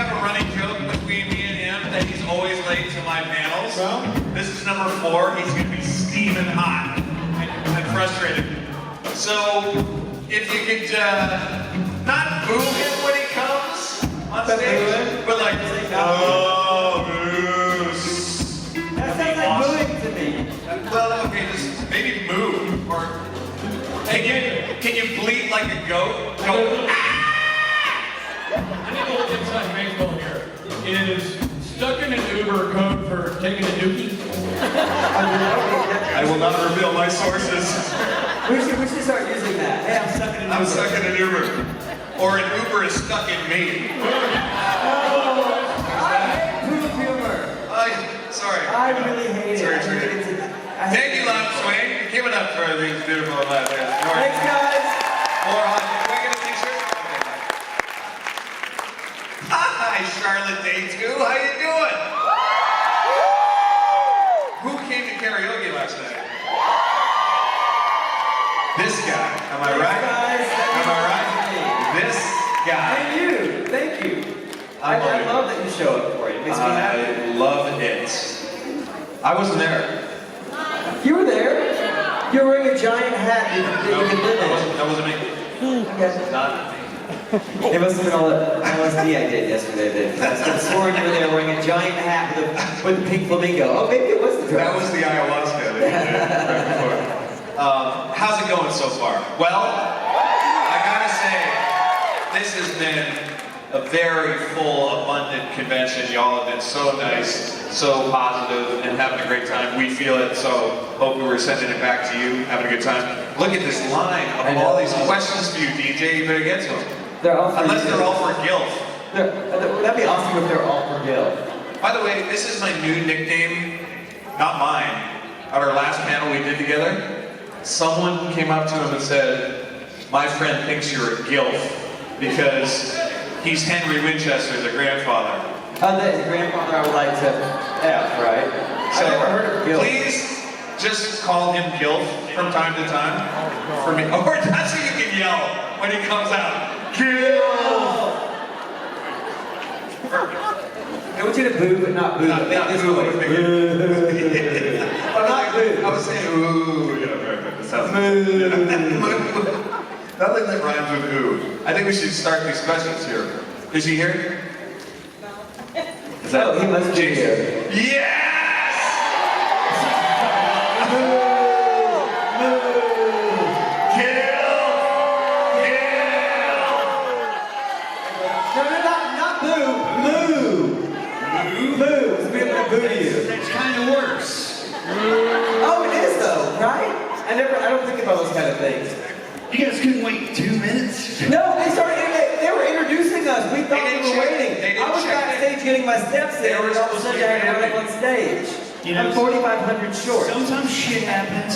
have a running joke between me and him that he's always late to my panels. Well, this is number 4. He's going to be steaming hot and frustrated. So, if you could not boo him when he comes on stage, but like, oh, Moose. That sounds like booing to me. Well, okay, just maybe move or can you bleat like a goat? Go. I need a little inside baseball here. Is stuck in an Uber code for taking a dookie? I will not reveal my sources. We should start using that. Hey, I'm stuck in an Uber. I'm stuck in an Uber. Or an Uber is stuck in me. I hate proof humor. Sorry. I really hate it. Thank you, Lon Swain. Give it up for these beautiful lads. Thanks, guys. More hot. Can we get a t-shirt? Hi, Charlotte Day 2. How you doing? Who came to karaoke last night? This guy. Am I right? Guys, Am I right? This guy. Thank you. Thank you. I love that you show up for it. It makes me happy. I love it. I wasn't there. You were there? You were wearing a giant hat that you could live in. That wasn't me. Okay. Not me. It must have been all the LSD I did yesterday. I sworn you were there wearing a giant hat with a pink flamingo. Oh, maybe it was the drugs. That was the ayahuasca that you did right before. How's it going so far? Well, I gotta say, this has been a very full, abundant convention. Y'all have been so nice, so positive, and having a great time. We feel it, so hopefully we're sending it back to you, having a good time. Look at this line of all these questions for you, DJ. You better get to them. They're all for Unless you. they're all for Gil. That'd be awesome if they're all for Gil. By the way, this is my new nickname, not mine. At our last panel we did together, someone came up to him and said, "My friend thinks you're a gilf because he's Henry Winchester's grandfather." The grandfather I would like to F, right? So I've never heard of Gil. please just call him Gilf from time to time for me. Or that's what you can yell when he comes out. Gilf! I want you to boo, but not boo. Not this boo, way. make it- But not boo. I was saying ooh. Yeah, right. That sounds Nothing that rhymes with ooh. I think we should start these questions here. Is he here? Is that Oh, he must be here. Yes! Not boo. Moo. Moo. So we have to boo you. That kind of works. Oh, it is though, right? I don't think about those kind of things. You guys couldn't wait 2 minutes? No, they were introducing us. We thought we were waiting. I was backstage getting my steps in, and all of a sudden I had to run up on stage. You know, I'm 4,500 short. Sometimes shit happens.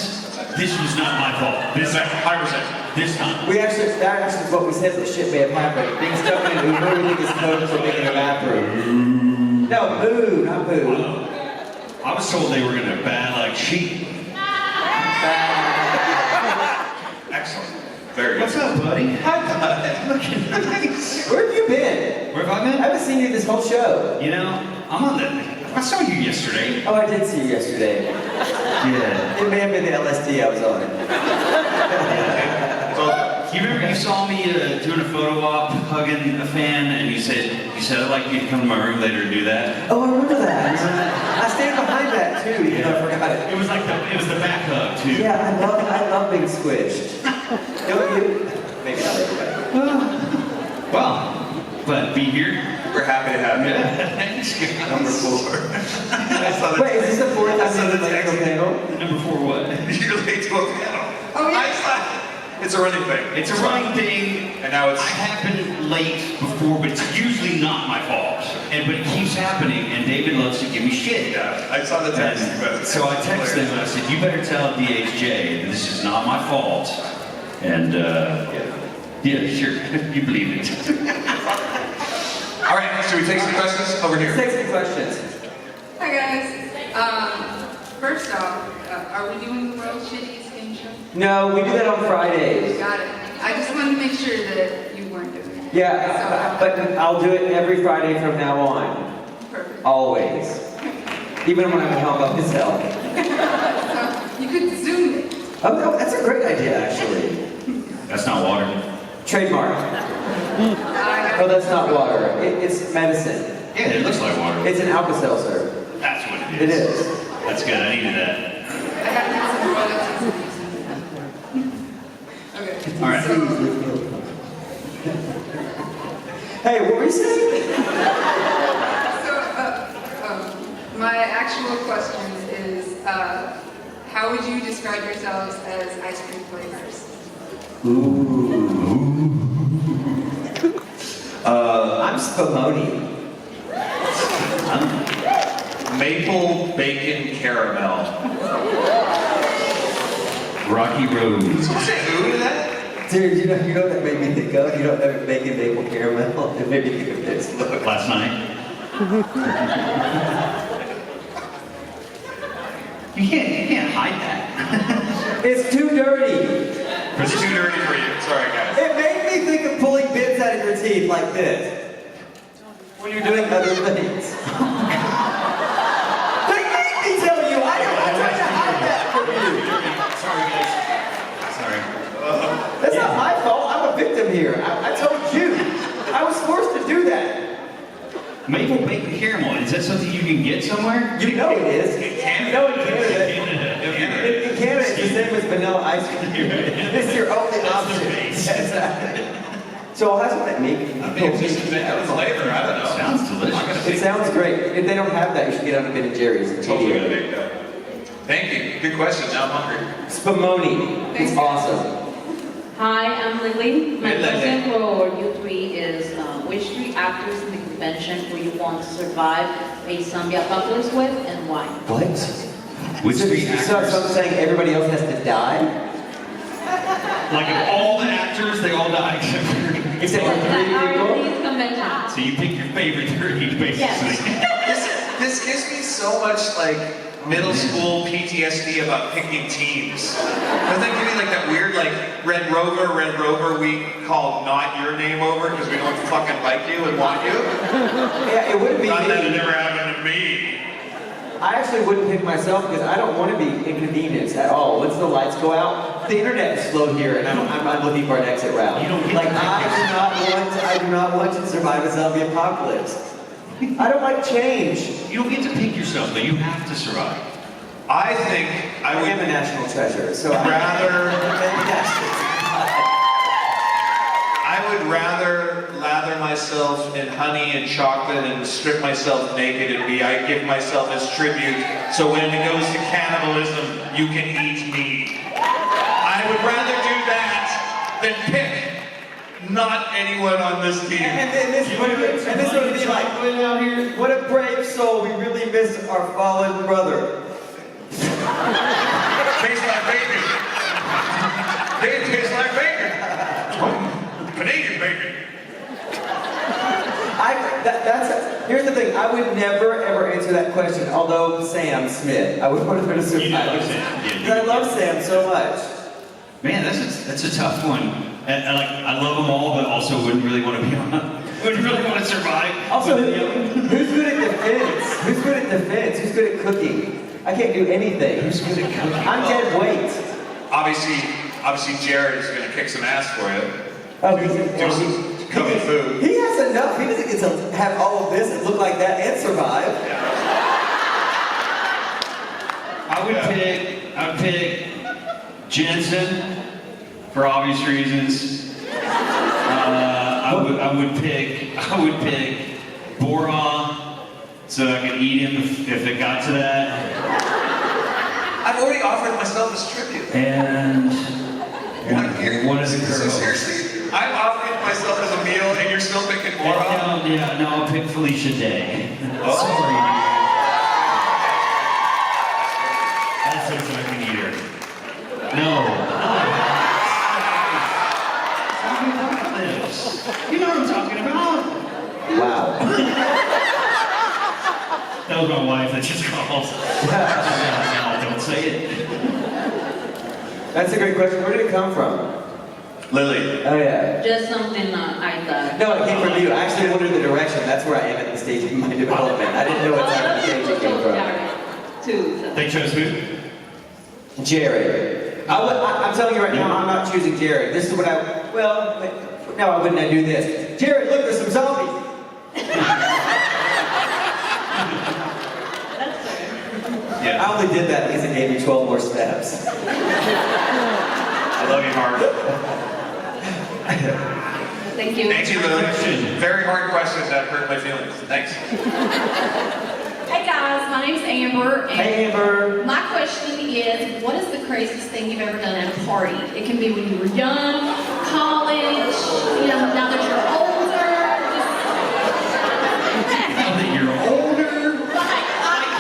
This was not my fault. This 100%. This time. That actually is what we said that shit may have happened. Being stuck in an Uber, we think is code for being in a bathroom. No, boo, not boo. I was told they were going to bad like sheep. Excellent. Very good. What's up, buddy? Hi, bud. Looking nice. Where have you been? Where have I been? I haven't seen you this whole show. You know, I'm on the... I saw you yesterday. Oh, I did see you yesterday. Yeah. It may have been the LSD I was on. You remember you saw me doing a photo op, hugging a fan, and you said I'd like you to come to my room later and do that. Oh, I remember that. I stayed behind that too. You know, I forgot it. It was the back hug too. Yeah, I love being squished. Don't you? Maybe not everybody. Well, glad to be here. We're happy to have you. Thanks, guys. Number 4. Wait, is this the fourth I saw time the you've been text. to a panel? Number 4 what? You're late to a panel. Oh, yeah. It's a running thing. It's a running thing. And now it's... I have been late before, but it's usually not my fault. But it keeps happening, and David loves to give me shit. Yeah, I saw the text. But So I texted him and I said, you better tell DHJ that this is not my fault. And yeah, sure, you believe it. All right, should we take some questions? Over here. Take some questions. Hi guys. First off, are we doing the World Shittiest Game Show? No, we do that on Fridays. Got it. I just wanted to make sure that you weren't doing it. Yeah, but I'll do it every Friday from now on. Perfect. Always. Even when I'm home by myself. So you could Zoom it. Oh, no, that's a great idea, actually. That's not water. Trademark. I Oh, that's not water. It's medicine. Yeah, it looks like water. It's an Alka-Seltzer. That's what It it is. is. That's good. I needed that. got some royalties. Okay. All right. So, Hey, what were you saying? my actual question is, how would you describe yourselves as ice cream flavors? I'm Spumoni. Maple bacon caramel. Rocky Road. Did you say who to that? Dude, you know what that made me think of? You don't know bacon maple caramel? It made me think of this. Look. Last night. You can't hide that. It's too dirty. It's too dirty for you. Sorry, guys. It made me think of pulling bits out of your teeth like this. When you're doing other things. They made me tell you. I tried to hide that from you. Sorry, guys. Sorry. That's not my fault. I'm a victim here. I told you. I was forced to do that. Maple bacon caramel. Is that something you can get somewhere? You know it is. In Canada. You know in Canada. Canada. In Canada, it's the same as vanilla ice cream. It's your only option. Exactly. So I'll have some that make Maybe just invent a flavor. I don't know. Sounds delicious. It sounds great. If they don't have that, you should get out of Ben and Jerry's. It's Totally gonna TDA. make that. Thank you. Good question. Now I'm hungry. Spumoni. It's awesome. Hi, I'm Lily. My Hey, Lily. question for you three is, which three actors in the convention will you want to survive a zombie apocalypse with, and why? What? Which three So actors? I'm saying everybody else has to die? Like of all the actors, they all die except for. Except for That three are in people? these convention. So you pick your favorite three, basically. Yes. This gives me so much like middle school PTSD about picking teams. Doesn't that give me like that weird like Red Rover week called not your name over because we don't fucking like you and want you? Yeah, it wouldn't be Not that it me. never happened to me. I actually wouldn't pick myself because I don't want to be inconvenienced at all. Once the lights go out, the internet is slow here, and I'm looking for an exit route. You don't get like to I do not want to survive a zombie apocalypse. I don't like change. You don't get to pick yourself, but you have to survive. I think I I would am a national treasure, so I would rather lather myself in honey and chocolate and strip myself naked and I give myself as tribute. So when it goes to cannibalism, you can eat me. I would rather do that than pick not anyone on this team. And this would be like, what a brave soul. We really miss our fallen brother. Tastes like bacon. It tastes like bacon. Canadian bacon. Here's the thing. I would never ever answer that question. Although Sam Smith, I would want her to survive. You love Sam. Yeah, you Because I do. love Sam so much. Man, that's a tough one. And I love them all, but also wouldn't really want to be on. Wouldn't really want to survive. Also, who's good at defense? Who's good at defense? Who's good at cooking? I can't do anything. Who's good at cooking? I'm dead weight. Obviously, Jared is gonna kick some ass for you. Oh, Do some cooking food. He has enough. He doesn't get to have all of this and look like that and survive. I would pick Jensen for obvious reasons. I would pick Bora so I could eat him if it got to that. I've already offered myself as tribute. And one is a So girl. seriously, I'm offering myself as a meal and you're still picking more off? No, I'll pick Felicia Day. Oh. Sorry. That's it, so I can eat her. No. You know what I'm talking about? Wow. That was my wife that just called. No, don't say it. That's a great question. Where did it come from? Lily. Oh yeah. Just something I thought. No, it came from you. I actually wondered the direction. That's where I am at the stage of my development. I didn't know what side of the stage it came from. Too. So. They chose who? Jared. I'm telling you right now, I'm not choosing Jared. This is what well, no, I wouldn't do this. Jared, look, there's some zombies. That's fair. Yeah. I only did that because it gave me 12 more steps. I love you, Mark. Thank you. Thank you, Lily. Very hard questions that hurt my feelings. Thanks. Hey guys, my name's Amber. And Hey, Amber. my question is, what is the craziest thing you've ever done at a party? It can be when you were young, college, now that you're older. Now that you're older? Like,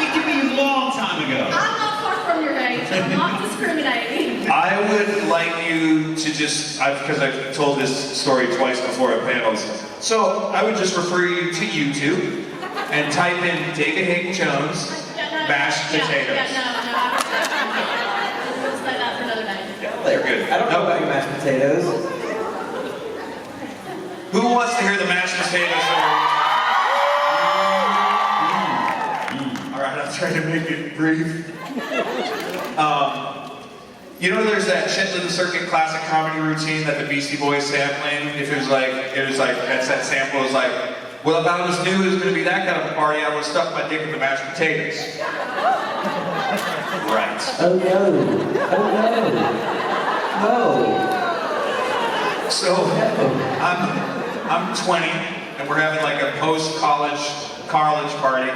It could be a long time ago. I'm not far from your age. I'm not discriminating. I would like you to just, because I've told this story twice before at panels, so I would just refer you to YouTube and type in David Haydn Jones, mashed potatoes. Yeah, no. We'll say that for another day. They're good. I don't know about your mashed potatoes. Who wants to hear the mashed potatoes story? All right, I'll try to make it brief. There's that Shit to the Circuit classic comedy routine that the Beastie Boys sampling. If it was like that sample was like, well, if I was new, it was going to be that kind of a party, I would have stuck my dick in the mashed potatoes. Right. Oh no. Oh no. So I'm 20, and we're having like a post-college party.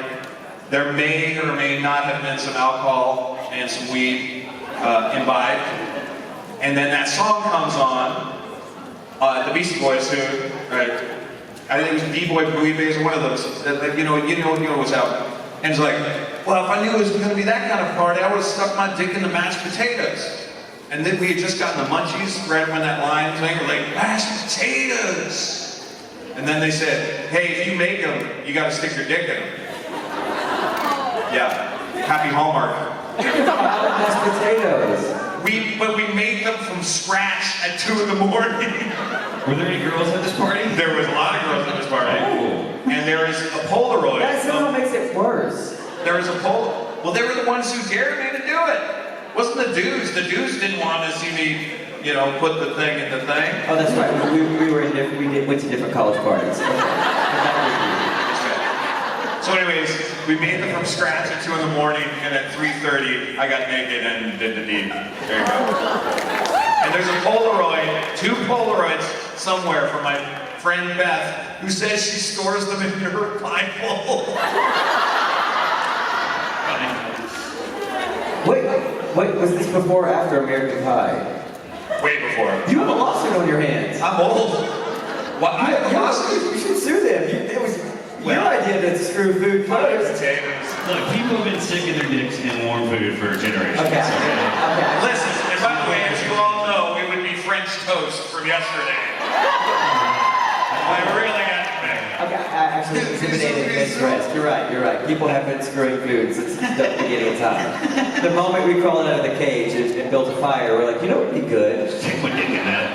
There may or may not have been some alcohol and some weed imbibed. And then that song comes on, the Beastie Boys too, right? I think it was D-Boy Booey Bays or one of those. You know what's out. And it's like, well, if I knew it was going to be that kind of party, I would have stuck my dick in the mashed potatoes. And then we had just gotten the munchies right when that line thing, we're like, mashed potatoes. And then they said, hey, if you make them, you got to stick your dick in them. Yeah, happy Hallmark. Mashed potatoes. But we made them from scratch at 2 in the morning. Were there any girls at this party? There was a lot of girls at this party. Oh. And there is a Polaroid. That somehow makes it worse. There was a Well, they were the ones who dared me to do it. Wasn't the dudes. The dudes didn't want to see me, put the thing in the thing. Oh, that's right. We went to different college parties. So anyways, we made them from scratch at 2 in the morning, and at 3:30, I got naked and did the deed. There you go. And there's a Polaroid, 2 Polaroids somewhere from my friend Beth, who says she stores them in her Bible. Wait, was this before or after American Pie? Way before. You have a lawsuit on your hands. I'm old. What? I have a lawsuit? You should sue them. It was your idea to screw food clothes. Potatoes. Look, people have been sticking their dicks in warm food for generations. Okay. Listen, and by the way, as you all know, it would be French toast from yesterday. I really got to make. Okay, I actually intimidated and stressed. You're right. People have been screwing food since the beginning of time. The moment we crawled out of the cage and built a fire, we're like, what would be good? Stick my dick in that.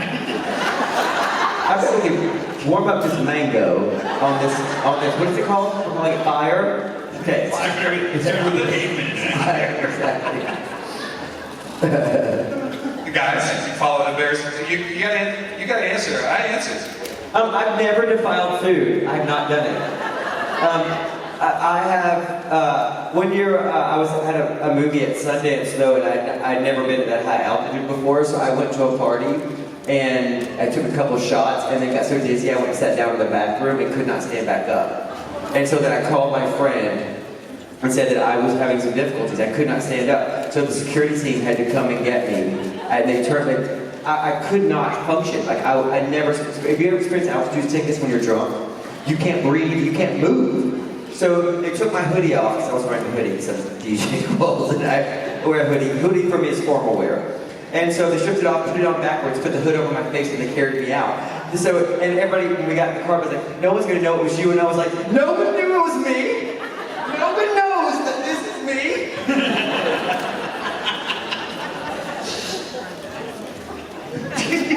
I bet we could warm up this mango on this, what is it called? I'm calling it fire? Okay. It's every pavement. Fire, exactly. Guys, you follow the bears. You gotta answer. I answered. I've never defiled food. I've not done it. I have, one year I had a movie at Sundance Snow, and I'd never been at that high altitude before, so I went to a party and I took a couple shots and then got so dizzy I went and sat down in the bathroom and could not stand back up. And so then I called my friend and said that I was having some difficulties. I could not stand up. So the security team had to come and get me. And they turned me, I could not function. Like I never, have you ever experienced altitude sickness when you're drunk? You can't breathe, you can't move. So they took my hoodie off, because I was wearing a hoodie, so DJ Qualls, and I wear a hoodie. Hoodie for me is formal wear. And so they stripped it off, put it on backwards, put the hood over my face, and they carried me out. So, and everybody, when we got in the car, was like, no one's gonna know it was you, and I was like, no one knew it was me! No one knows that this is me!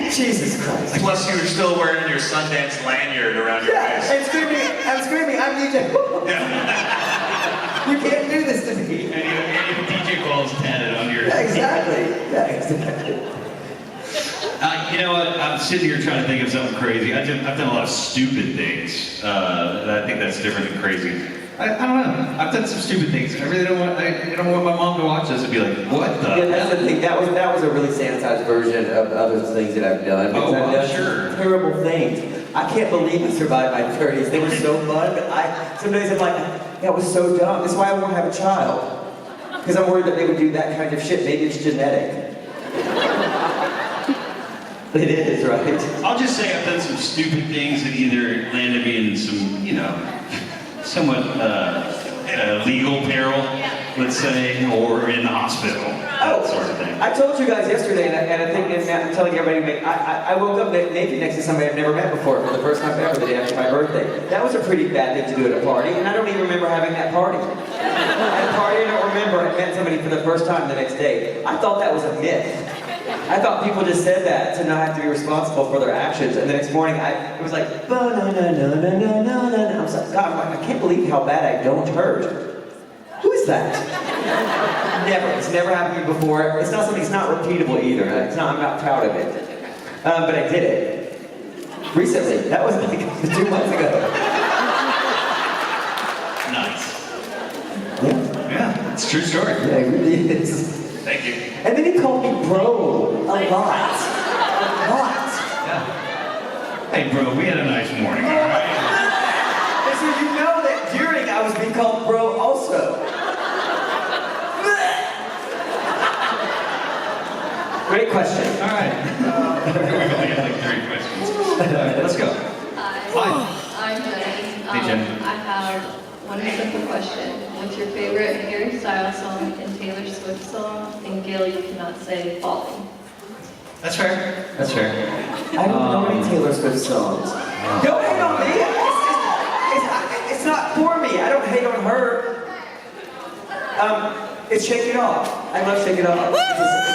Jesus Christ. Sundance lanyard around your Yeah, waist. and I'm screaming, I'm DJ. You can't do this to me. And you have DJ Qualls tatted on your... Yeah, exactly. Yeah, exactly. You know what? I'm sitting here trying to think of something crazy. I've done a lot of stupid things. And I think that's different than crazy. I don't know. I've done some stupid things. I really don't want. I don't want my mom to watch this and be like, "What the?" Yeah, that's the thing. That was a really sanitized version of other things that I've done. Because I've done sure. terrible things. I can't believe I survived my 30s. They were so fun, but some days I'm like, that was so dumb. That's why I won't have a child. Because I'm worried that they would do that kind of shit. Maybe it's genetic. It is, right? I'll just say I've done some stupid things that either landed me in some, somewhat legal peril, let's say, or in the hospital, that sort of thing. I told you guys yesterday, and I think I'm telling everybody, I woke up naked next to somebody I've never met before for the first time ever the day after my birthday. That was a pretty bad thing to do at a party, and I don't even remember having that party. At a party, I don't remember I met somebody for the first time the next day. I thought that was a myth. I thought people just said that to not have to be responsible for their actions, and the next morning it was like, I was like, God, I can't believe how bad I don't hurt. Who is that? Never. It's never happened to me before. It's not something. It's not repeatable either. I'm not proud of it. But I did it recently. That was like 2 months ago. Nice. Yeah. Yeah, it's a true story. Yeah, it really is. Thank you. And then he called me bro a lot. Yeah. Hey, bro, we had a nice morning, all right? And so you know that during I was being called bro also. Great question. All right. We only have like 3 questions. Let's go. Hi, I'm Jenny. Hey, Jen. I have one simple question. What's your favorite Harry Styles song and Taylor Swift song? And Gil, you cannot say Falling. That's fair. That's fair. I don't know any Taylor Swift songs. Don't hate on me. It's not for me. I don't hate on her. It's Shake It Off. I love Shake It Off.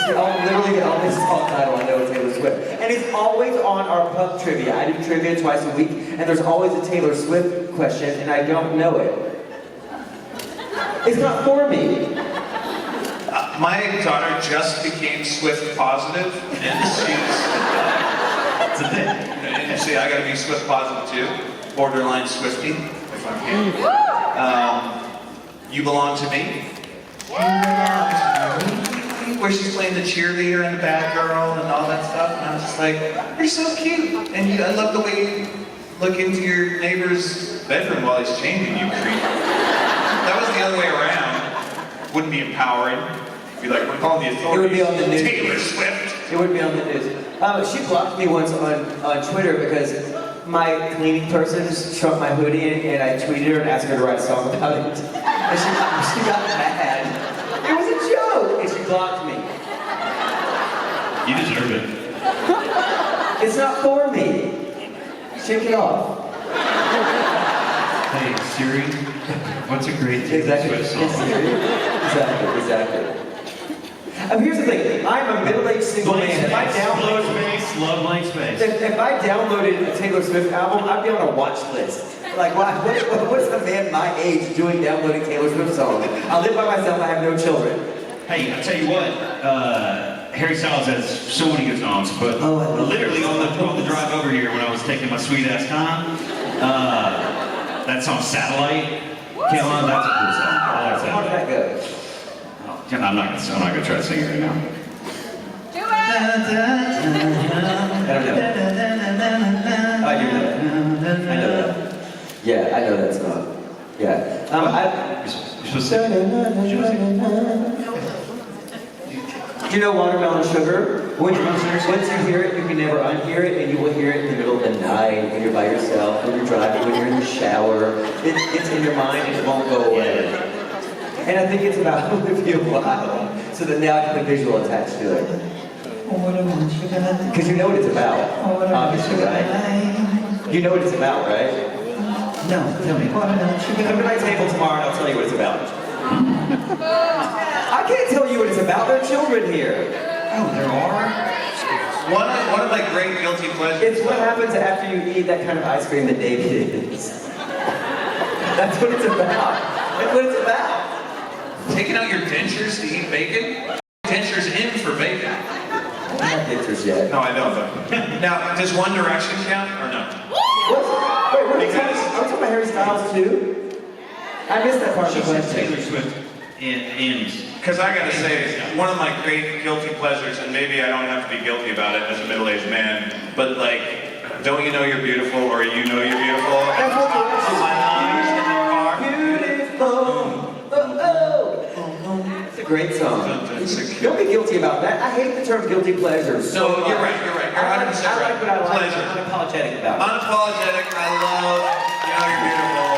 Literally on this song title, I know it's Taylor Swift. And it's always on our pub trivia. I do trivia twice a week, and there's always a Taylor Swift question, and I don't know it. It's not for me. My daughter just became Swift positive, and It's a thing. and see, I gotta be Swift positive too. Borderline Swifty, if I'm here. You Belong to Me. Where she's playing the cheerleader and the bad girl and all that stuff, and I was just like, you're so cute, and I love the way you look into your neighbor's bedroom while he's changing, you creep. That was the other way around. Wouldn't be empowering. Be like, we're calling the authorities. It would be on the news. Taylor Swift. It would be on the news. She blocked me once on Twitter because my cleaning person shrunk my hoodie and I tweeted her and asked her to write a song about it. And she got mad. It was a joke! And she blocked me. You deserve it. It's not for me. Shake it off. Hey, Siri, what's a great Taylor Swift song? Exactly. Here's the thing. I'm a middle-aged single man. If I download love blank space. If I downloaded a Taylor Swift album, I'd be on a watch list. Like, what's a man my age doing downloading Taylor Swift songs? I live by myself, I have no children. Hey, I'll tell you what, Harry Styles has so many good songs, but literally on the drive over here when I was taking my sweet ass time, that song Satellite came on. That's a cool song. I like How did that Satellite. go? I'm not gonna try to sing it right now. I don't know. I do know that. I know that. Yeah, I know that song. Yeah. You're supposed to Do you know Watermelon Sugar? Once you hear it, you can never unhear it, and you will hear it in the middle of the night when you're by yourself, when you're driving, when you're in the shower. It's in your mind and it won't go away. And I think it's about with you a while, so that now I can visual attached to it. Because you know what it's about, obviously, right? You know what it's about, right? No, tell me. Come to my table tomorrow and I'll tell you what it's about. I can't tell you what it's about. There are children here. Oh, there are? One of my great guilty pleasures. It's what happens after you eat that kind of ice cream that David is. That's what it's about. That's what it's about. Taking out your dentures to eat bacon? Dentures in for bacon. I don't have dentures yet. No, I know, but. Now, does One Direction count or no? Wait, what are you Because- talking about Harry Styles too? I missed that part of the She said question. Taylor Swift and Because I gotta say, one of my great guilty pleasures, and maybe I don't have to be guilty about it as a middle-aged man, but like, don't you know you're beautiful, or you know you're beautiful? That's what the On my lungs in the car. Beautiful. It's a great song. Don't be guilty about that. I hate the term guilty pleasure. So No, you're right, you're 100% I right. like what I like. Pleasure. I'm unapologetic about it. Unapologetic, I love, you know you're beautiful.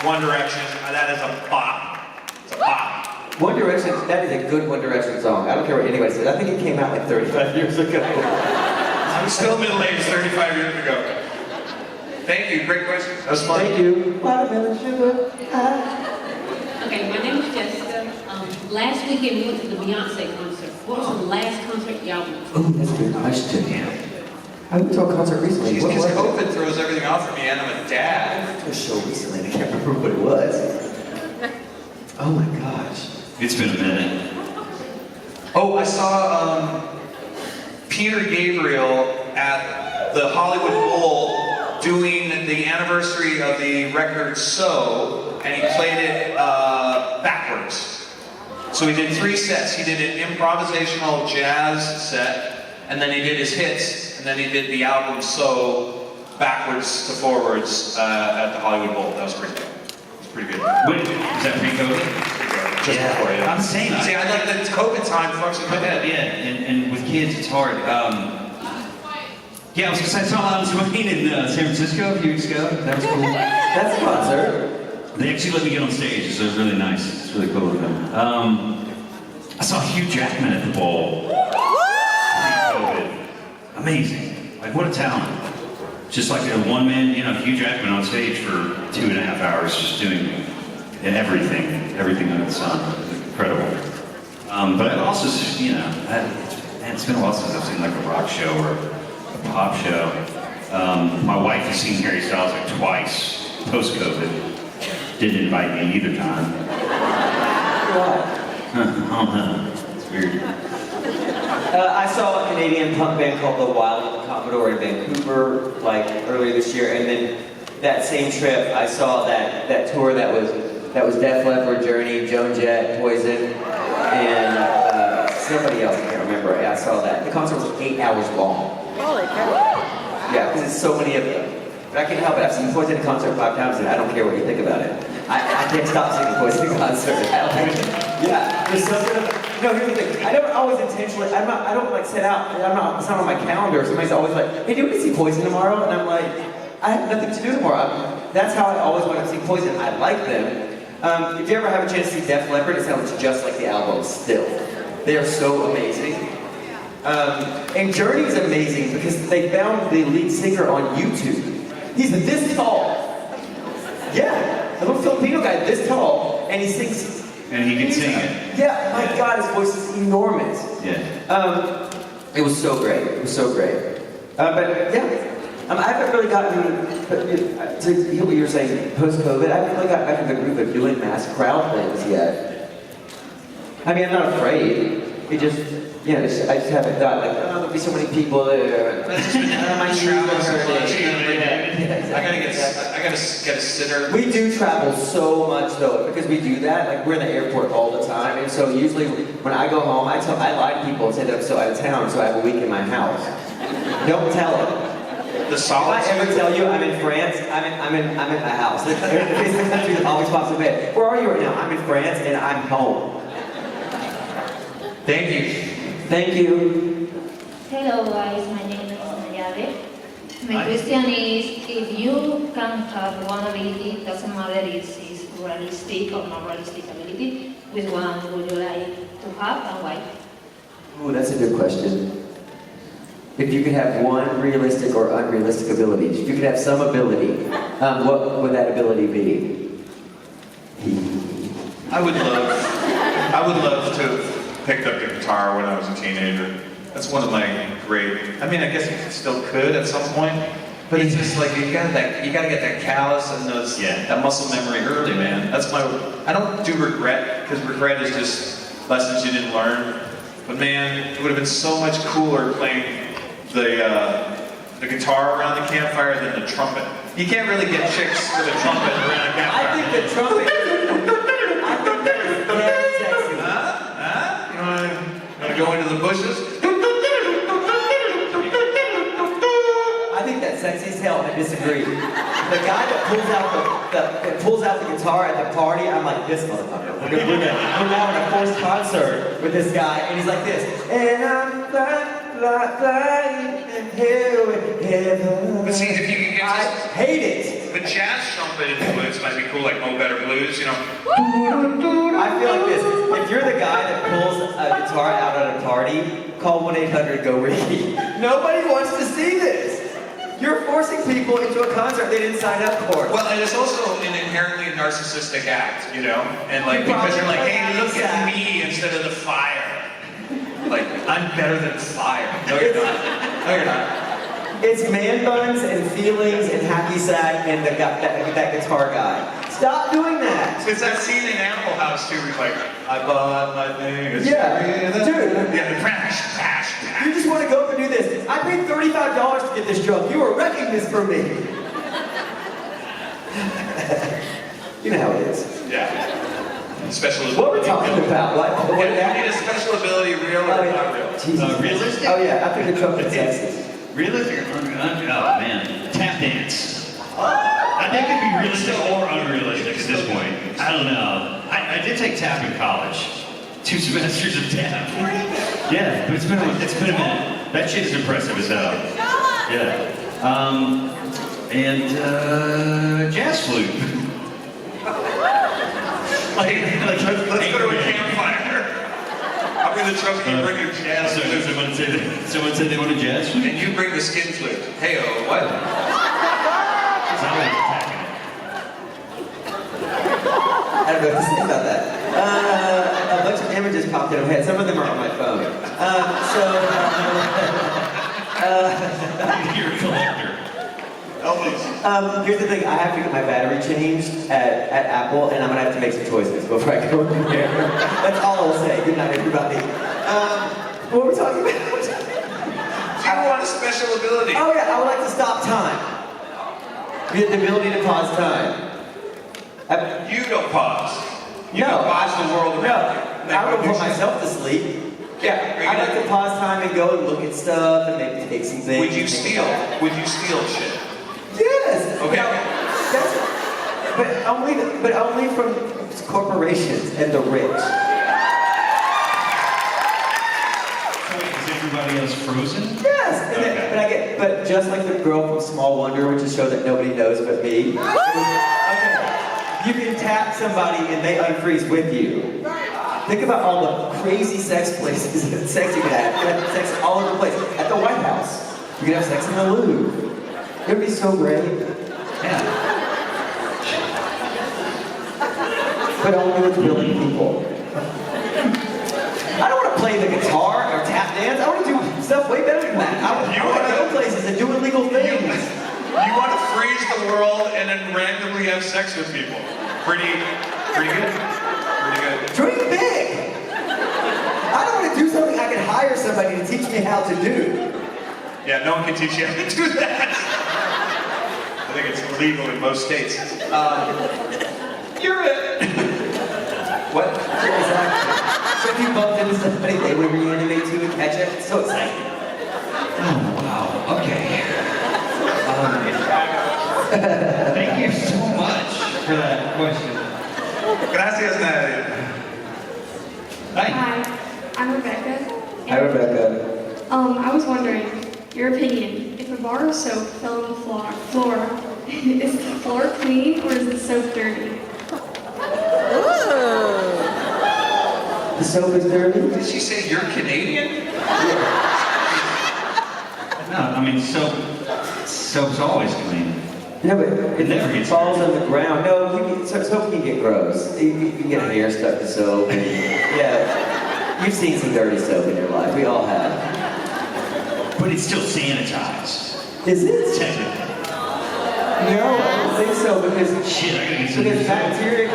One Direction, that is a bop. It's a bop. One Direction, that is a good One Direction song. I don't care what anybody says. I think it came out like 35 years ago. I'm still middle-aged 35 years ago. Thank you, great question. That was fun. Thank you. Watermelon sugar high. Okay, my name is Jessica. Last weekend we went to the Beyonce concert. What was the last concert y'all went to? Oh, that's a good question. I went to a concert recently. What Because was it? COVID throws everything off for me, and I'm a I dad. went to a show recently and I can't remember what it was. Oh my gosh. it's been a minute. Oh, I saw Peter Gabriel at the Hollywood Bowl doing the anniversary of the record So, and he played it backwards. So he did 3 sets. He did an improvisational jazz set, and then he did his hits, and then he did the album So backwards to forwards at the Hollywood Bowl. That was pretty good. It was pretty good. Wait, is that pre-COVID? Just before, yeah. I'm saying. See, I like the COVID time fucks with my head. Yeah, and with kids, it's hard. Yeah, I was gonna say, I saw Loudon Swain in San Francisco a few weeks ago. That was cool. That's a concert. They actually let me get on stage, so it was really nice. It's really cool of them. I saw Hugh Jackman at the bowl. Pre-COVID. Amazing. Like, what a talent. Just like a one-man, Hugh Jackman on stage for 2.5 hours, just doing everything under the sun. It was incredible. But I've also, it's been a while since I've seen like a rock show or a pop show. My wife has seen Harry Styles like twice post-COVID. Didn't invite me either time. Why? I don't know. It's weird. I saw a Canadian punk band called The Wild Commodore in Vancouver, like earlier this year, and then that same trip, I saw that tour that was Def Leppard, Journey, Joan Jett, Poison, and somebody else, I can't remember. I saw that. The concert was 8 hours long. Holy cow. Yeah, because it's so many of them. But I can't help it. I've seen Poison in concert 5 times, and I don't care what you think about it. I can't stop singing Poison in concert. Yeah, there's something about, here's the thing. I don't always intentionally, I don't like set out, it's not on my calendar. Somebody's always like, hey, do you want to see Poison tomorrow? And I'm like, I have nothing to do tomorrow. That's how I always want to see Poison. I like them. If you ever have a chance to see Def Leppard, it sounds just like the album still. They are so amazing. And Journey's amazing because they found the lead singer on YouTube. He's this tall. Yeah, a little Filipino guy this tall, and he sings. And he can sing it. Yeah, my God, his voice is enormous. Yeah. It was so great. It was so great. But yeah, I haven't really gotten to hear what you were saying post-COVID. I haven't really got back in the groove of doing mass crowd things yet. I mean, I'm not afraid. It just, I just haven't thought like, there'll be so many people there. My travel so much. I gotta get a sitter. We do travel so much though, because we do that. Like we're in the airport all the time, and so usually when I go home, I lie to people and say that I'm still out of town, so I have a week in my house. Don't tell them. The If solitude. I ever tell you I'm in France, I'm in my house. It's the country that always pops up in. Where are you right now? I'm in France and I'm home. Thank you. Thank you. Hello guys, my name is Nayade. My question is, if you can have one ability, doesn't matter if it's realistic or not realistic ability, which one would you like to have and why? Ooh, that's a good question. If you could have one realistic or unrealistic ability, if you could have some ability, what would that ability be? I would love to have picked up the guitar when I was a teenager. That's one of my great. I mean, I guess you still could at some point, but it's just like you gotta get that callus and that muscle memory early, man. That's my. I don't do regret because regret is just lessons you didn't learn. But man, it would have been so much cooler playing the guitar around the campfire than the trumpet. You can't really get chicks with a trumpet around a campfire. I think the trumpet. I think that is very sexy. You wanna go into the bushes? I think that's sexy as hell. I disagree. The guy that pulls out the guitar at the party, I'm like, this motherfucker. We're now in a forced concert with this guy, and he's like this. And I'm flying and here with heaven. But see, if you can get I hate it. the jazz trumpet influence might be cool, like Mo Better Blues, you know. I feel like this. If you're the guy that pulls a guitar out at a party, call 1-800-GO-RICKY. Nobody wants to see this. You're forcing people into a concert they didn't sign up for. Well, and it's also an inherently narcissistic act, you know? And like, because you're like, hey, look at me instead of the fire. Like, I'm better than fire. No, you're not. No, you're not. It's man buns and feelings and hacky sack and that guitar guy. Stop doing that. It's that scene in Animal House too, where he's like, I bought my thing. Yeah, dude. Yeah, crash. You just want to go up and do this. I paid $35 to get this joke. You were wrecking this for me. You know how it is. Yeah. Special ability. What we're talking about? What You need a special ability, real or not real? Jesus. Realistic? Oh yeah, I think the trumpet's sexy. Realistic or unrealistic? Oh man, tap dance. That could be realistic or unrealistic at this point. I don't know. I did take tap in college. 2 semesters of tap. Yeah, but it's been a minute. That shit's impressive as hell. Yeah. And jazz flute. Let's go to a campfire. I'll bring the trophy, you bring your jazz So flute. someone said they wanted jazz flute? And you bring the skin flute. Hey-oh, what? I don't know what to say about that. A bunch of images popped in my head. Some of them are on my phone. You're a collector. Here's the thing. I have to get my battery changed at Apple, and I'm gonna have to make some choices before I go in there. That's all I'll say. Good night, everybody. What were we talking about? Do you want a special ability? Oh yeah, I would like to stop time. The ability to pause time. You don't pause. You No, don't pause the world around you. I would put myself to sleep. Yeah, I'd like to pause time and go and look at stuff and maybe take some things. Would you steal? Would you steal shit? Yes. Okay. But only from corporations and the rich. Is everybody else frozen? Yes. And Okay. but just like the girl from Small Wonder, which is a show that nobody knows but me. Okay. You can tap somebody and they unfreeze with you. Think about all the crazy sex places and sex you could have. You could have sex all over the place. At the White House. You could have sex in the Louvre. It would be so great. Yeah. But only with willing people. I don't want to play the guitar or tap dance. I want to do stuff way better than that. I want to go places and do illegal things. You want to freeze the world and then randomly have sex with people. Pretty good. Pretty good. Dream big. I don't want to do something I can hire somebody to teach me how to do. Yeah, no one can teach you how to do that. I think it's illegal in most states. You're it. What? Exactly. So if you bumped into somebody, they would reanimate you and catch it. It's so exciting. Oh, wow. Okay. Thank you so much for that question. Gracias, Nadia. Hi. I'm Rebecca. Hi, Rebecca. I was wondering, your opinion, if a bar of soap fell on the floor, is the floor clean or is the soap dirty? The soap is dirty? Did she say you're Canadian? No, I mean, soap's always clean. No, but It never it gets falls on the ground. No, soap can get gross. You can get hair stuck to soap. And, yeah, you've seen some dirty soap in your life. We all have. But it's still sanitized. Is it? Technically. No, I don't think so because Shit, I gotta get some because new bacteria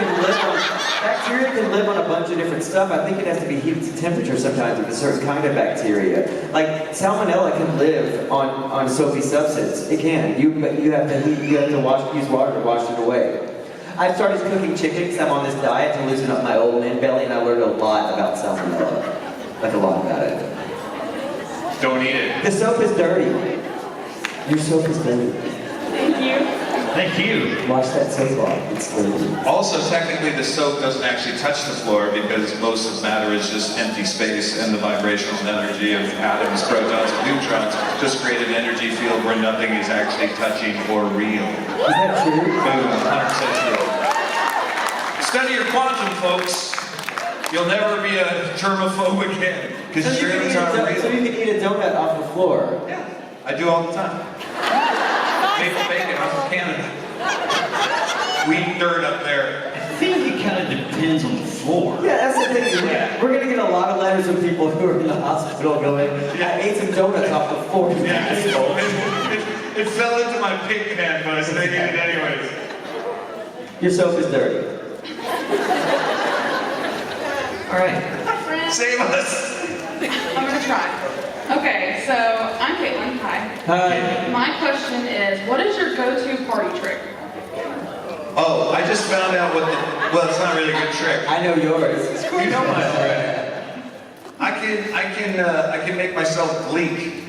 can live on a bunch of different stuff. I think it has to be heated to temperature sometimes with a certain kind of bacteria. Like salmonella can live on soapy substance. It can. But you have to use water to wash it away. I started cooking chicken because I'm on this diet to loosen up my old man belly, and I learned a lot about salmonella. Like a lot about it. Don't eat it. The soap is dirty. Your soap is dirty. Thank you. Thank you. Wash that soap off. It's dirty. Also, technically, the soap doesn't actually touch the floor because most of matter is just empty space, and the vibrational energy of atoms, protons, and neutrons just create an energy field where nothing is actually touching or real. Is that true? Boom, 100% true. Study your quantum, folks. You'll never be a germaphobe again because So you germs aren't real. can eat a donut off the floor. Yeah, I do all the time. Maple bacon, I'm from Canada. We eat dirt up there. I think it kind of depends on the floor. Yeah, that's the thing. We're gonna get a lot of letters from people who are in the hospital going, I ate some donuts off the floor. Yeah, it fell into my pig pan, but I still ate it anyways. Your soap is dirty. All right. Save us. I'm gonna try. Okay, so I'm Caitlin. Hi. Hi. My question is, what is your go-to party trick? Oh, I just found out well, it's not really a good trick. I know yours. You know my trick. I can make myself gleek. Dude.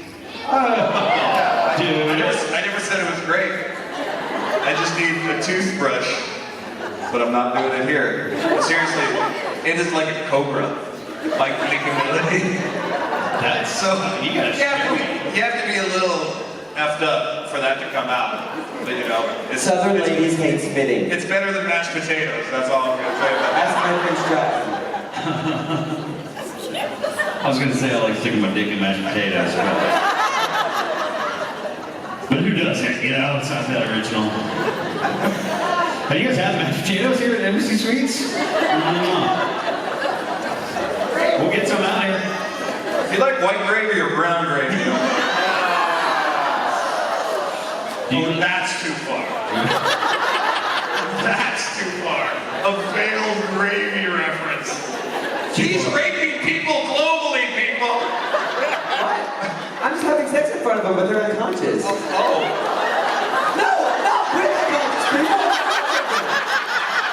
I never said it was great. I just need a toothbrush, but I'm not doing it here. But seriously, it is like a cobra, like gleeking ability. That's So you you have to be a little effed up for that to come out. But you know, Southern ladies hate spitting. it's better than mashed potatoes. That's all I'm gonna say about that. That's my strategy. I was gonna say I like sticking my dick in mashed potatoes, but who doesn't? You know, it's not that original. Have you guys had mashed potatoes here at Embassy Suites? We'll get some out here. Do you like white gravy or brown gravy? That's too far. That's too far. A veiled gravy reference. He's raping people globally, people. What? I'm just having sex in front of them, but they're unconscious. Oh. No, not with unconscious people.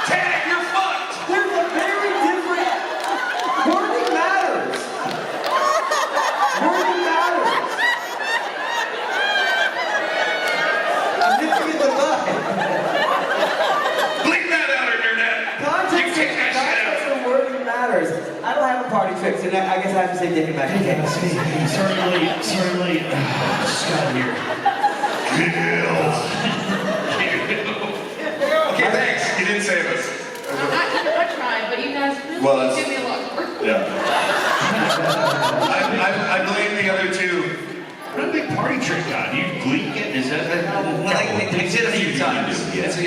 Tag, you're fucked. There's a very different. Wording matters. Wording matters. I'm nipping in the butt. Bleep that out, internet. Context and wording matters. I don't have a party trick, so I guess I have to say dick and mashed potatoes. Sorry, late. Just got here. Okay, thanks. You didn't save us. I tried, but you guys really Well, that's- give me a lot more. Yeah. I blame the other two. What a big party trick, God. You gleek it? Is that? Well, I did a few times. It's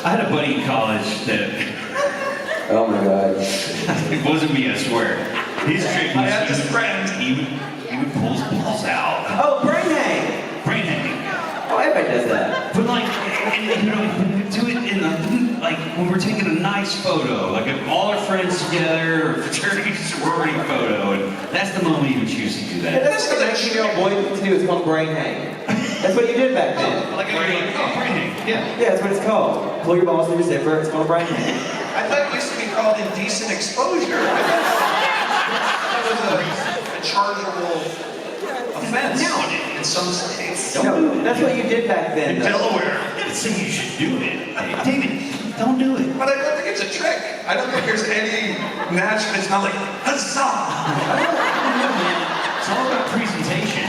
I had a buddy in college that Oh my god. it wasn't me, I swear. His trick was I had this friend. he would pull his balls out. Oh, brain hang. Brain hanging. Oh, everybody does that. But like, and, you know, do it in like when we're taking a nice photo, like if all our friends together, or fraternity sorority photo, and that's the moment you would choose to do Yeah, that. that's what a 19-year-old boy needs to do. It's called brain hang. That's what you did back then. Like brain hang. Yeah. Yeah, that's what it's called. Pull your balls through your zipper. It's called brain hang. I thought it used to be called indecent exposure. That was a chargeable offense in some states. No, that's what you did back then. In though. Delaware. It's saying you should do it. Hey, David, don't do it. But I don't think it's a trick. I don't think there's any natural. It's not like huzzah. It's all about presentation.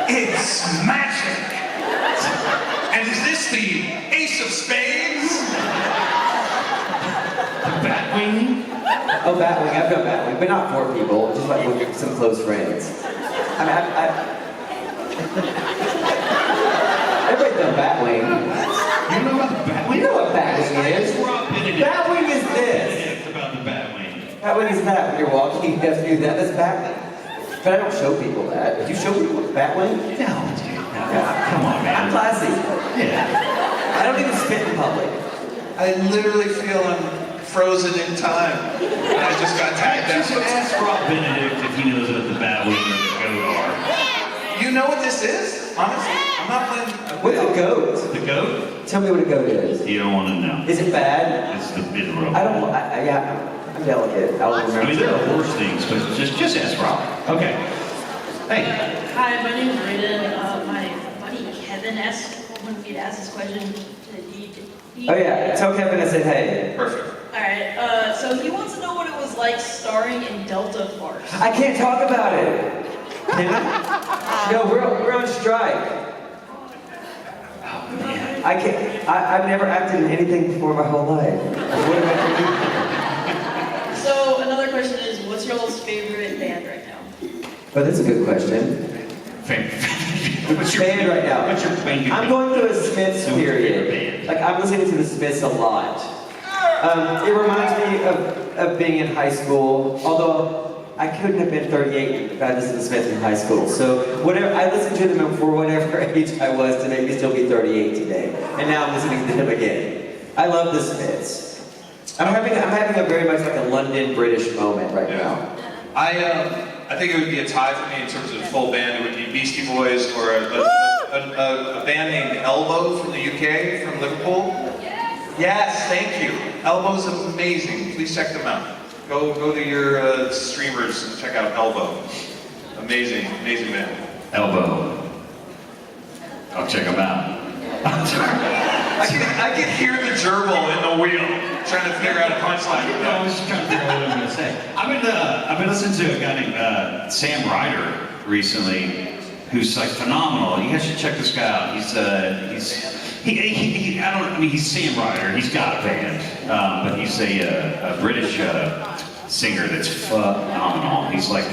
It's magic. And is this the ace of spades? Batwing? Oh, Batwing. I've done Batwing, but not for people. Just like with some close friends. I mean, everybody's done Batwing. You know about the Batwing? You know what Batwing is. Batwing is this. It's about the Batwing. Batwing is that. When you're walking, you have to do that. That's Batwing. But I don't show people that. If you show people that way, No, dude. No. yeah. Come on, I'm man. classy. Yeah. I don't even spit in public. I literally feel I'm frozen in time. And I just got tagged Just out. ask Rob Benedict if he knows what the Batwing or the Goat are. You know what this is? Honestly, I'm not playing. What's a goat? The Goat? Tell me what a goat is. You don't want to know. Is it bad? It's the bit rope. I don't. I'm delicate. I'll remember. I mean, there are worse things, but just ask Rob. Okay. Hey. Hi, my name is Raiden. My buddy Kevin wanted me to ask this question. Oh yeah. Tell Kevin I said hey. Perfect. Alright, so he wants to know what it was like starring in Delta Farce. I can't talk about it. Can I? No, we're on strike. I can't. I've never acted in anything before my whole life. What am I doing? So another question is, what's your most favorite band right now? Oh, that's a good question. What's your band right now? What's your band? I'm going through a Smiths period. Like I'm listening to the Smiths a lot. It reminds me of being in high school. Although I couldn't have been 38 if I listened to Smiths in high school. So whatever I listened to them for whatever age I was to make me still be 38 today. And now I'm listening to them again. I love the Smiths. I'm having a very much like a London British moment right now. I think it would be a tie for me in terms of full band. It would be Beastie Boys or a band named Elbow from the UK, from Liverpool. Yes, thank you. Elbow's amazing. Please check them out. Go to your streamers and check out Elbow. Amazing band. Elbow. I'll check them out. I can hear the gerbil in the wheel, trying to figure out a punchline. I was just trying to figure out what I'm going to say. I've been listening to a guy named Sam Ryder recently, who's like phenomenal. You guys should check this guy out. He's Sam Ryder. He's got a band, but he's a British singer that's phenomenal. He's like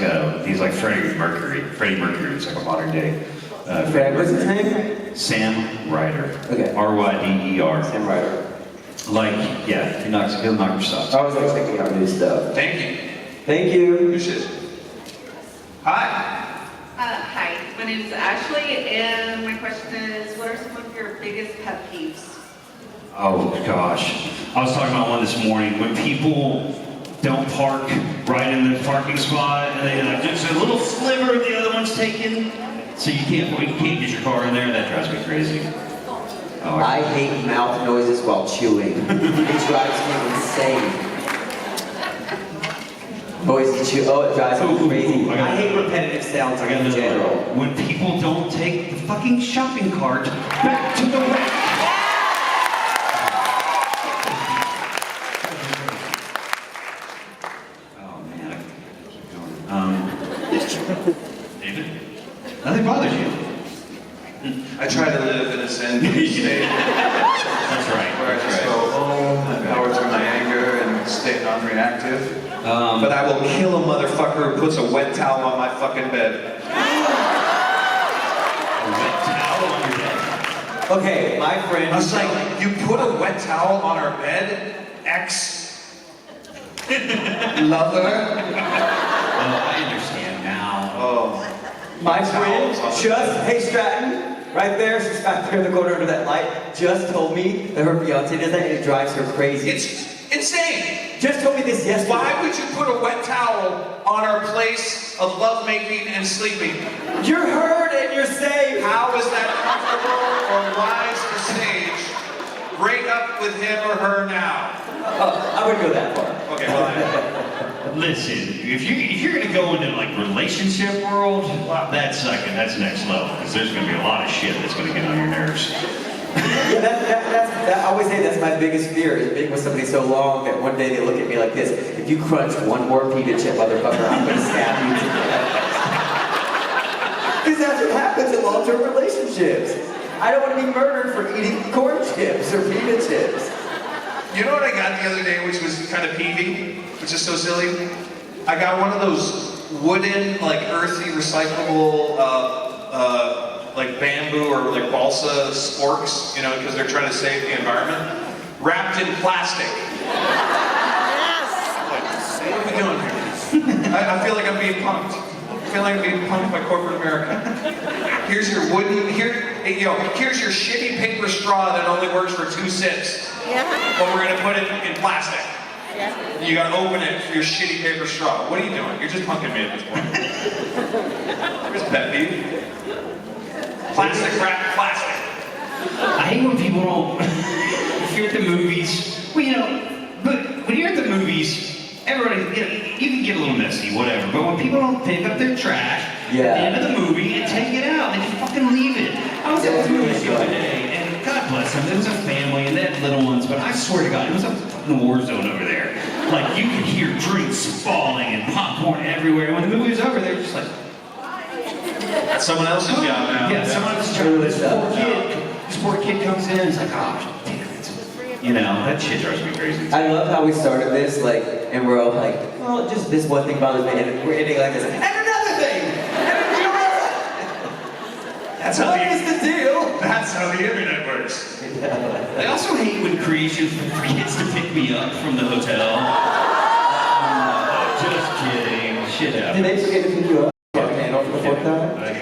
Freddie Mercury. Freddie Mercury is like a modern day. What's his name? Sam Ryder. Okay. R-Y-D-E-R. Sam Ryder. Like, yeah, he'll knock your socks. I was like checking out new stuff. Thank you. Thank you. You should. Hi. Hi, my name is Ashley, and my question is, what are some of your biggest pet peeves? Oh gosh, I was talking about one this morning. When people don't park right in the parking spot, and they like just a little sliver of the other one's taken, so you can't get your car in there. That drives me crazy. Oh, I hate mouth noises while chewing. It drives me insane. Noisy chew. Oh, it drives me crazy. I hate repetitive sounds in general. When people don't take the fucking shopping cart back to the rack. Oh man, I keep going. David, nothing bothers you. I try to live in a zen state. That's right. Where I just go home and power through my anger and stay non-reactive. But I will kill a motherfucker who puts a wet towel on my fucking bed. A wet towel on your bed. Okay, my friend. I was like, you put a wet towel on our bed? Lover? Oh, I understand now. Oh. My friend hey Stratton, right there, she's back there in the corner under that light, just told me that her fiance does that and it drives her crazy. It's insane. Just told me this yesterday. Why would you put a wet towel on our place of lovemaking and sleeping? You're heard and you're safe. How is that comfortable or wise or sage? Break up with him or her now. Oh, I wouldn't go that far. Okay, well, listen, if you're gonna go into like relationship world, that's next level because there's gonna be a lot of shit that's gonna get on your nerves. Yeah, I always say that's my biggest fear, is being with somebody so long that one day they look at me like this. If you crunch one more pita chip, motherfucker, I'm gonna stab you to death. Because that's what happens in long-term relationships. I don't want to be murdered for eating corn chips or pita chips. you know what I got the other day, which was kind of peevy, which is so silly? I got one of those wooden, like earthy, recyclable, like bamboo or like balsa sporks, you know, because they're trying to save the environment, wrapped in plastic. Yes! Like, what are we doing here? I feel like I'm being punked. I feel like I'm being punked by corporate America. Here's your wooden, here's your shitty paper straw that only works for 2 sips. Yeah. But we're gonna put it in plastic. Yeah. You gotta open it for your shitty paper straw. What are you doing? You're just punking me at this point. Here's a pet peeve. Plastic wrap plastic. I hate when people don't. If you're at the movies, well, but when you're at the movies, everybody, you can get a little messy, whatever. But when people don't pick up their trash at the end of the movie and take it out, they just fucking leave it. I was at the movies the other day, and God bless them, there was a family and they had little ones, but I swear to God, it was a fucking war zone over there. Like, you could hear drinks falling and popcorn everywhere. And when the movie was over, they were just like, That's someone else's job now. yeah, someone else's job. This poor kid comes in and it's like, oh, damn it. You know, that shit drives me crazy. I love how we started this, like, and we're all like, well, just this one thing bothers me, and we're ending like this, and another thing! That's how the deal. That's how the internet works. I also hate when creation forgets to pick me up from the hotel. Just kidding. Shit happens. Did they forget to pick you up?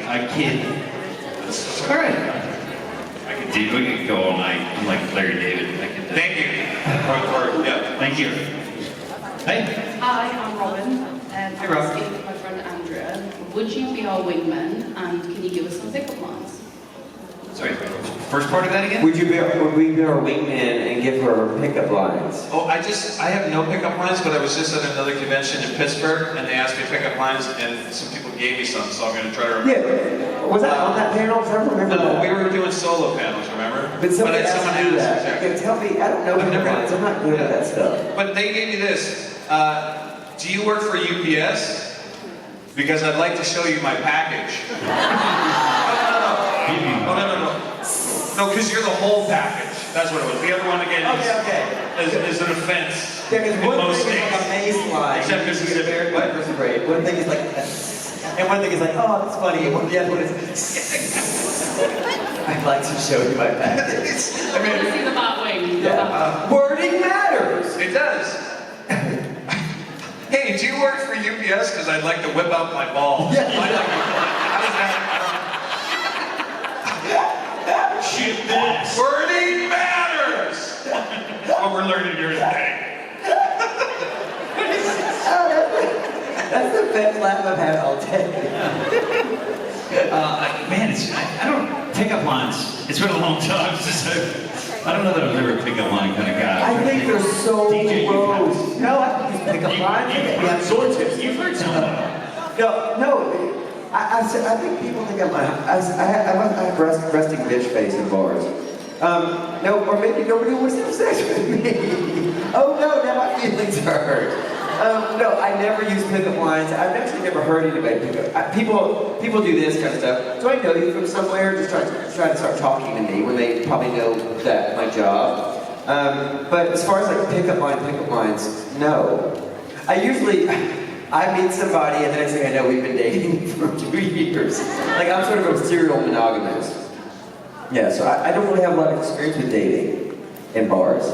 I kid. All right. We could go all night. I'm like Larry David. Thank you. Yeah. Thank you. Hey. Hi, I'm Robin. And Hey, Rob. I'm speaking with my friend Andrea. Would you be our wingman? And can you give us some pickup lines? Sorry. First part of that again? Would we be our wingman and give her pickup lines? Oh, I have no pickup lines, but I was just at another convention in Pittsburgh, and they asked me pickup lines, and some people gave me some, so I'm going to try to remember. Yeah. Was that on that panel? Because I don't remember that. We were doing solo panels, remember? But somebody someone asked me that. exactly. Yeah, tell me, I don't know pickup lines. I'm not good at that stuff. But they gave me this. Do you work for UPS? Because I'd like to show you my package. No, because you're the whole package. That's what it was. The other one again is an offense. Yeah, because one most thing is like a maze line. Except because it's a very good person grade. One thing is like, and one thing is like, oh, that's funny. And the other one is, I'd like to show you my package. I want to see the hot wings. Yeah. Wording matters. It does. Hey, do you work for UPS? Because I'd like to whip out my ball. Yeah. How does that? Shit this. Wording matters. What we're learning here today. That's the best laugh I've had all day. Man, I don't pick up lines. It's been a long time since I don't know that I've ever a pickup line kind of guy. I think they're so gross. No, I think pick up lines. You've heard some of them. No. I think people think I have resting bitch face in bars. No, or maybe nobody wants to have sex with me. Oh no, now my feelings are hurt. No, I never use pickup lines. I've actually never heard anybody pick up. People do this kind of stuff. Do I know you from somewhere? Just try to start talking to me when they probably know that my job. But as far as like pickup lines, no. I meet somebody and the next thing I know we've been dating for 2 years. Like I'm sort of a serial monogamist. Yeah, so I don't really have a lot of experience with dating in bars.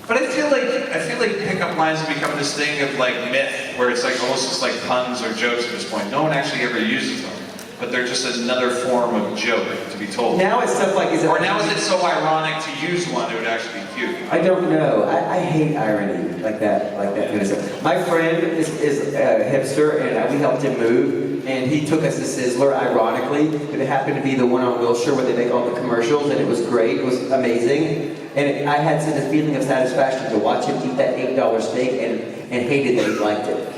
But I feel like pickup lines have become this thing of like myth, where it's like almost just like puns or jokes at this point. No one actually ever uses them, but they're just another form of joke to be told. Now it's stuff like, is it so ironic to use one that would actually be cute? I don't know. I hate irony like that kind of stuff. My friend is a hipster, and we helped him move, and he took us to Sizzler, ironically. It happened to be the one on Wilshire where they make all the commercials, and it was great. It was amazing. And I had such a feeling of satisfaction to watch him eat that $8 steak and hated that he liked it.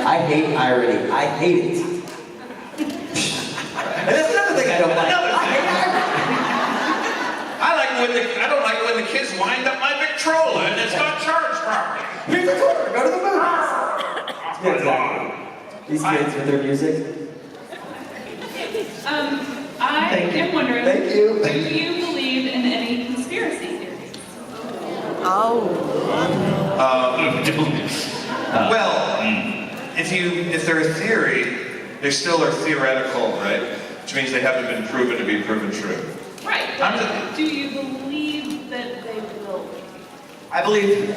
I hate irony. I hate it. And that's another thing I don't like. I don't like when the kids wind up my Victrola and it's not charged properly. Here's the quarter. Go to the movies. Yeah, exactly. These kids with their music. I am wondering, Thank you. do you believe in any conspiracy theories? If they're a theory, they still are theoretical, right? Which means they haven't been proven to be proven true. Right, but do you believe that they will? I believe in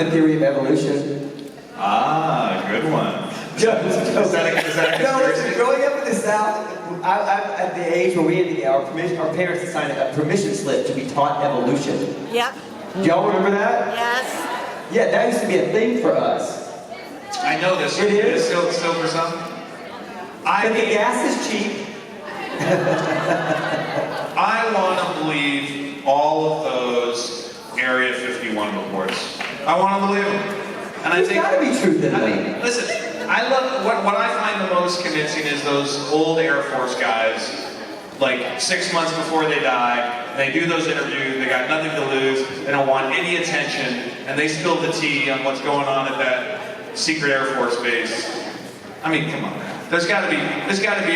the theory of evolution. Ah, good one. Jones. Is that a No, conspiracy? listen, growing up in the South, I'm at the age where we had to get our parents to sign a permission slip to be taught evolution. Yep. Do y'all remember that? Yes. Yeah, that used to be a thing for us. I know this. It is? Still for some. But the gas is cheap. I want to believe all of those Area 51 reports. I want to believe them. And There's got to be truth in them. Listen, I love, what I find the most convincing is those old Air Force guys, like 6 months before they die, they do those interviews, they got nothing to lose, they don't want any attention, and they spill the tea on what's going on at that secret Air Force base. I mean, come on. There's got to be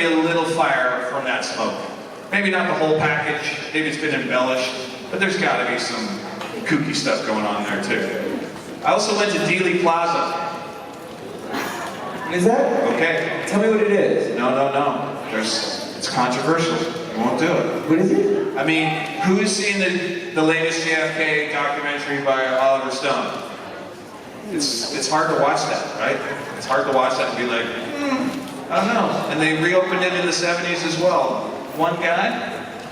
a little fire from that smoke. Maybe not the whole package, maybe it's been embellished, but there's got to be some kooky stuff going on there too. I also went to Dealey Plaza. Is that? Okay. Tell me what it is. No. It's controversial. I won't do it. What is it? I mean, who's seen the latest JFK documentary by Oliver Stone? It's hard to watch that, right? It's hard to watch that and be like, I don't know. And they reopened it in the 70s as well. One guy?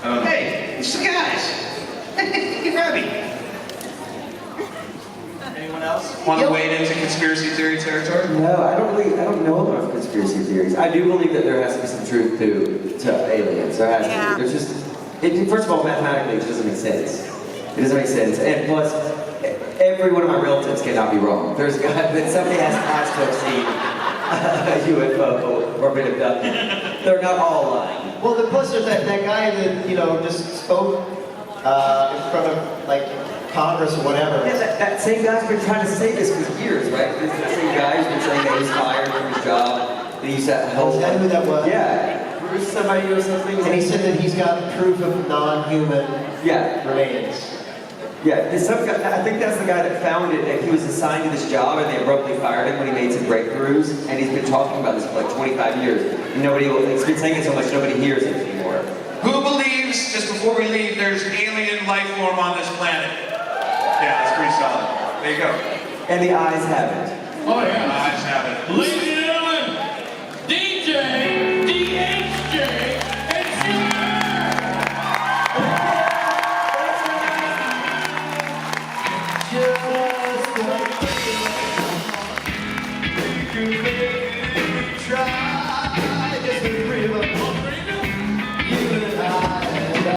I don't know. Hey, it's the guys. Hey, Robbie. Anyone else want to wade into conspiracy theory territory? No, I don't know about conspiracy theories. I do believe that there has to be some truth to aliens. There has to be. There's just, first of all, mathematically, it doesn't make sense. It doesn't make sense. And plus, every one of my relatives cannot be wrong. There's a guy that somebody has to have seen a UFO or been abducted. They're not all lying. Well, plus there's that guy that, just spoke in front of, Congress or whatever. Yeah, that same guy's been trying to say this for years, right? This same guy's been saying that he's fired from his job. And he used that whole... Is that who that was? Yeah. Bruce somebody or something. And he said that he's got proof of non-human remains. Yeah, there's some guy, I think that's the guy that found it, and he was assigned to this job, and they abruptly fired him when he made some breakthroughs, and he's been talking about this for like 25 years. And he's been saying it so much, nobody hears it anymore. Who believes, just before we leave, there's alien life form on this planet? Yeah, that's pretty solid. There you go. And the eyes have it. Oh yeah. The eyes have it. Ladies and gentlemen, DJ, DHJ, and Just